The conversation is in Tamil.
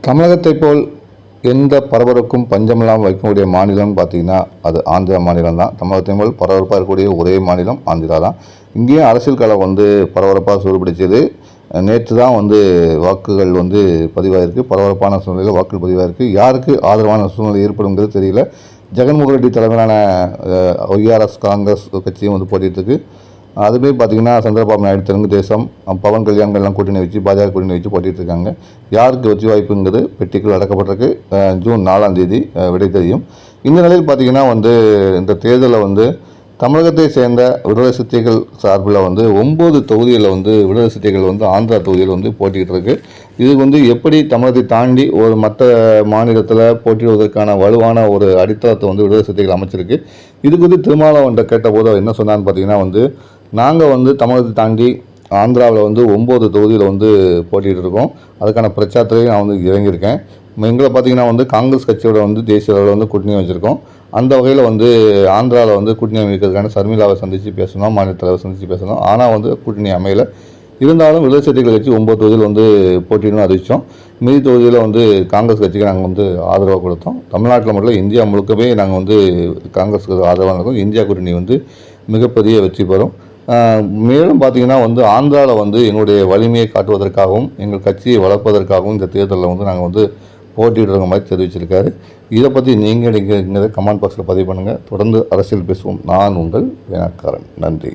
தமிழகத்தைப் போல் எந்த பரபரப்புக்கும் பஞ்சமில்லாமல் வைக்கக்கூடிய மாநிலம்னு பார்த்தீங்கன்னா அது ஆந்திரா மாநிலம் தான். தமிழகத்தையும் போல் பரபரப்பாக இருக்கக்கூடிய ஒரே மாநிலம் ஆந்திரா தான். இங்கேயும் அரசியல் களம் பரபரப்பாக சூடுபிடிச்சது. நேற்று தான் வாக்குகள் பதிவாயிருக்கு. பரபரப்பான சூழ்நிலையில் வாக்குகள் பதிவாயிருக்கு. யாருக்கு ஆதரவான சூழ்நிலை ஏற்படுங்கிறது தெரியல. ஜெகன்மோகன் ரெட்டி தலைமையிலான ஒய்ஆர்எஸ் காங்கிரஸ் கட்சியும் போட்டிட்டு அதுவே பார்த்திங்கன்னா சந்திரபாபு நாயுடு தெலுங்கு தேசம், பவன் கல்யாண்கள்லாம் கூட்டணி வச்சு பாஜக கூட்டணி வச்சு போட்டிட்டு இருக்காங்க. யாருக்கு வெற்றி வாய்ப்புங்கிறது பெட்டிக்குள் அடக்கப்பட்டிருக்கு. ஜூன் 4ஆம் தேதி விடை தெரியும். இந்த நிலையில் பார்த்திங்கன்னா இந்த தேர்தலில் தமிழகத்தை சேர்ந்த விடுதலை சிறுத்தைகள் சார்பில் 9 தொகுதிகளில் விடுதலை சிறுத்தைகள் ஆந்திரா தொகுதியில் போட்டிக்கிட்டு இருக்குது. இது எப்படி தமிழகத்தை தாண்டி ஒரு மற்ற மாநிலத்தில் போட்டியிடுவதற்கான வலுவான ஒரு அடித்தளத்தை விடுதலை சிறுத்தைகள் அமைச்சிருக்கு. இது குறித்து திருமாவளவன் கேட்டபோது அவர் என்ன சொன்னான்னு பார்த்தீங்கன்னா நாங்கள் தமிழகத்தை தாண்டி ஆந்திராவில் 9 தொகுதியில் போட்டிகிட்டு இருக்கோம். அதுக்கான பிரச்சாரத்திலையும் நான் இறங்கியிருக்கேன். எங்களை பார்த்திங்கன்னா காங்கிரஸ் கட்சியோட தேசிய அளவில் கூட்டணி வச்சுருக்கோம். அந்த வகையில் ஆந்திராவில் கூட்டணி அமைக்கிறதுக்கான சர்மிளாவை சந்தித்து பேசணும், மாநில தலைவர் சந்தித்து பேசணும். ஆனால் கூட்டணி அமையலை. இருந்தாலும் விடுதலை சிறுத்தைகள் கட்சி 9 தொகுதியில் போட்டின்னு அறிவித்தோம். மீதி தொகுதியில் காங்கிரஸ் கட்சிக்கு நாங்கள் ஆதரவாக கொடுத்தோம். தமிழ்நாட்டில் மட்டும் இந்தியா முழுக்கவே நாங்கள் காங்கிரஸுக்கு ஆதரவாக இருக்கும். இந்தியா கூட்டணி மிகப்பெரிய வெற்றி பெறும். மேலும் பார்த்திங்கன்னா ஆந்திராவில் எங்களுடைய வலிமையை காட்டுவதற்காகவும் எங்கள் கட்சியை வளர்ப்பதற்காகவும் இந்த தேர்தலில் நாங்கள் போட்டியிடுற மாதிரி தெரிவிச்சிருக்காரு. இதை பற்றி நீங்கள் கமெண்ட் பாக்ஸில் பதிவு பண்ணுங்கள். தொடர்ந்து அரசியல் பேசுவோம். நான் உங்கள் வேணக்காரன். நன்றி.